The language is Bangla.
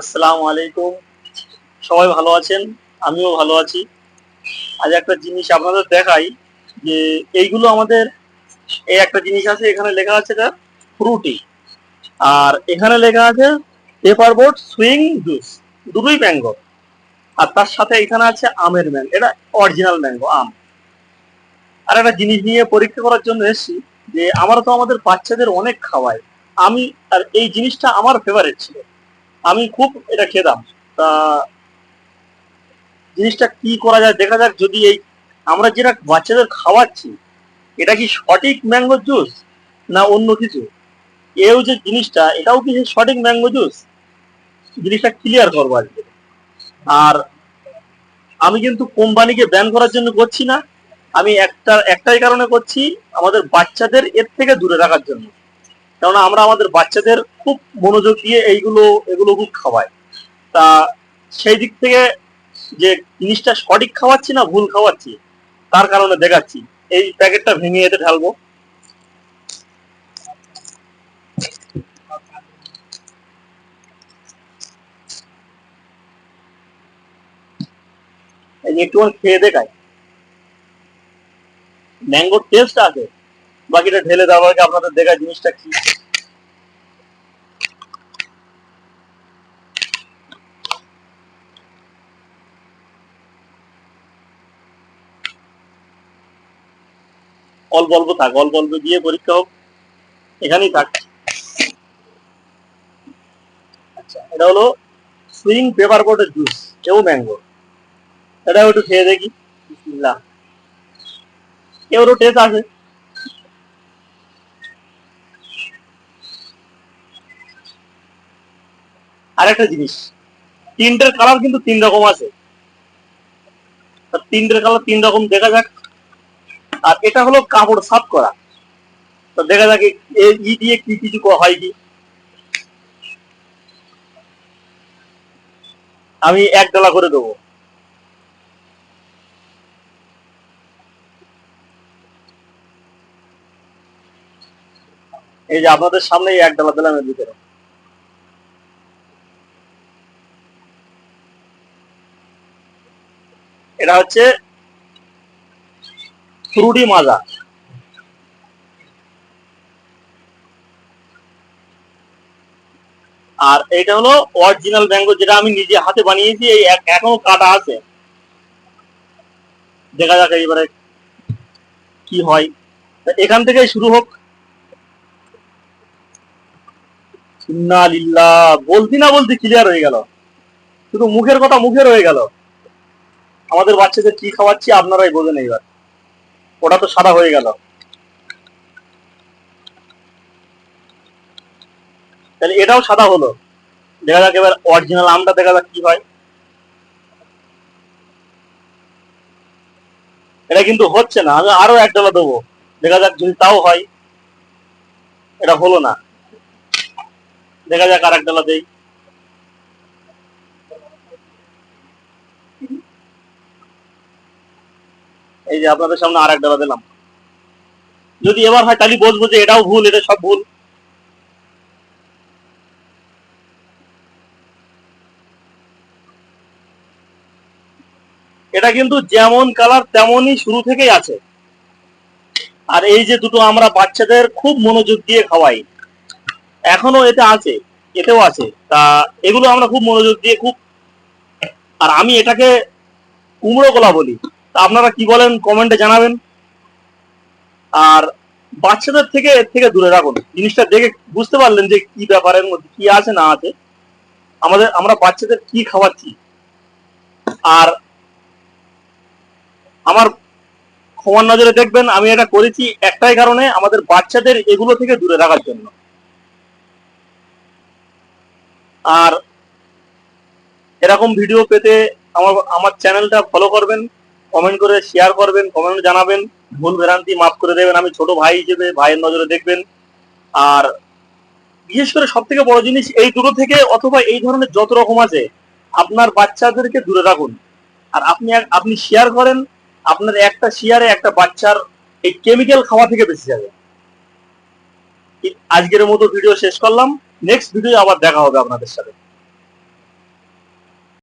আসসালামু আলাইকুম। সবাই ভালো আছেন? আমিও ভালো আছি। আজ একটা জিনিস আপনাদের দেখাই যে এইগুলো আমাদের এই একটা জিনিস আছে, এখানে লেখা আছে এটা ফ্রুটি, আর এখানে লেখা আছে পেপার বোট সুইং জুস, দুটোই ম্যাঙ্গো। আর তার সাথে এখানে আছে আমের ম্যাঙ্গো, এটা অরিজিনাল ম্যাঙ্গো আম। আর একটা জিনিস নিয়ে পরীক্ষা করার জন্য এসেছি যে আমরা তো আমাদের বাচ্চাদের অনেক খাওয়াই, আমি আর এই জিনিসটা আমার ফেভারিট ছিল, আমি খুব এটা খেতাম। তা জিনিসটা কি করা যায় দেখা যাক, যদি এই আমরা যেটা বাচ্চাদের খাওয়াচ্ছি এটা কি সঠিক ম্যাঙ্গো জুস না অন্য কিছু, এও যে জিনিসটা এটাও কি সঠিক ম্যাঙ্গো জুস, জিনিসটা ক্লিয়ার করবো আজকে। আর আমি কিন্তু কোম্পানিকে ব্যান করার জন্য করছি না, আমি একটাই কারণে করছি, আমাদের বাচ্চাদের এর থেকে দূরে রাখার জন্য। কেননা আমরা আমাদের বাচ্চাদের খুব মনোযোগ দিয়ে এগুলো খুব খাওয়াই। তা সেই দিক থেকে যে জিনিসটা সঠিক খাওয়াচ্ছি না ভুল খাওয়াচ্ছি তার কারণে দেখাচ্ছি। এই প্যাকেটটা ভেঙে এতে ঢালবো। এই যে একটু খেয়ে দেখাই, ম্যাঙ্গোর টেস্ট আছে, বাকিটা ঢেলে দেওয়ার আগে আপনাদের দেখায় জিনিসটা কি। অল্প অল্প থাক, অল্প অল্প দিয়ে পরীক্ষা হোক, এখানেই থাক। আচ্ছা, এটা হলো সুইং পেপার বোটের জুস, এও ম্যাঙ্গো। এটা একটু খেয়ে দেখি, বিসমিল্লাহ। এবারও টেস্ট আছে। আর একটা জিনিস, তিনটের কালার কিন্তু তিন রকম আছে, তিনটের কালার তিন রকম দেখা যাক। আর এটা হলো কাপড় সাফ করা, তো দেখা যাক ই দিয়ে কি কিছু হয় কি। আমি এক ডালা করে দেবো। এই যে আপনাদের সামনে এক ডালা দিলাম এর ভিতরে। এটা হচ্ছে ফ্রুটি মাজা। আর এটা হলো অরিজিনাল ম্যাঙ্গো, যেটা আমি নিজে হাতে বানিয়েছি, এই এখনো কাটা আছে। দেখা যাক এবারে কি হয়, এখান থেকেই শুরু হোক। ইন্না লিল্লাহ, বলতি না বলতি ক্লিয়ার হয়ে গেল, শুধু মুখের কথা মুখে রয়ে গেল। আমাদের বাচ্চাদের কি খাওয়াচ্ছি আপনারাই বোঝেন এইবার। ওটা তো সাদা হয়ে গেল, তাহলে এটাও সাদা হলো। দেখা যাক এবার অরিজিনাল আমটা, দেখা যাক কি হয়। এটা কিন্তু হচ্ছে না, আমি আরো এক ডালা দেবো, দেখা যাক যদি তাও হয়। এটা হলো না, দেখা যাক আর এক ডালা দেই। এই যে আপনাদের সামনে আর এক ডালা দিলাম, যদি এবার হয় তাহলে বুঝবো যে এটাও ভুল, এটা সব ভুল। এটা কিন্তু যেমন কালার তেমনই শুরু থেকেই আছে। আর এই যে দুটো আমরা বাচ্চাদের খুব মনোযোগ দিয়ে খাওয়াই, এখনো এতে আছে, এতেও আছে। তা এগুলো আমরা খুব মনোযোগ দিয়ে খুব, আর আমি এটাকে কুমড়ো কলা বলি। তা আপনারা কি বলেন কমেন্টে জানাবেন। আর বাচ্চাদের থেকে এর থেকে দূরে রাখুন, জিনিসটা দেখে বুঝতে পারলেন যে কি ব্যাপারের মধ্যে কি আছে না আছে, আমরা বাচ্চাদের কি খাওয়াচ্ছি। আর আমার ক্ষমার নজরে দেখবেন, আমি এটা করেছি একটাই কারণে, আমাদের বাচ্চাদের এগুলো থেকে দূরে রাখার জন্য। আর এরকম ভিডিও পেতে আমার আমার চ্যানেলটা ফলো করবেন, কমেন্ট করে শেয়ার করবেন, কমেন্ট জানাবেন, ভুল ভ্রান্তি মাফ করে দেবেন, আমি ছোট ভাই হিসেবে ভাইয়ের নজরে দেখবেন। আর বিশেষ করে সব থেকে বড় জিনিস, এই দুটো থেকে অথবা এই ধরনের যত রকম আছে আপনার বাচ্চাদেরকে দূরে রাখুন। আর আপনি শেয়ার করেন, আপনার একটা শেয়ারে একটা বাচ্চার এই কেমিক্যাল খাওয়া থেকে বেঁচে যাবে। আজকের মতো ভিডিও শেষ করলাম, নেক্সট ভিডিও আবার দেখা হবে আপনাদের সাথে।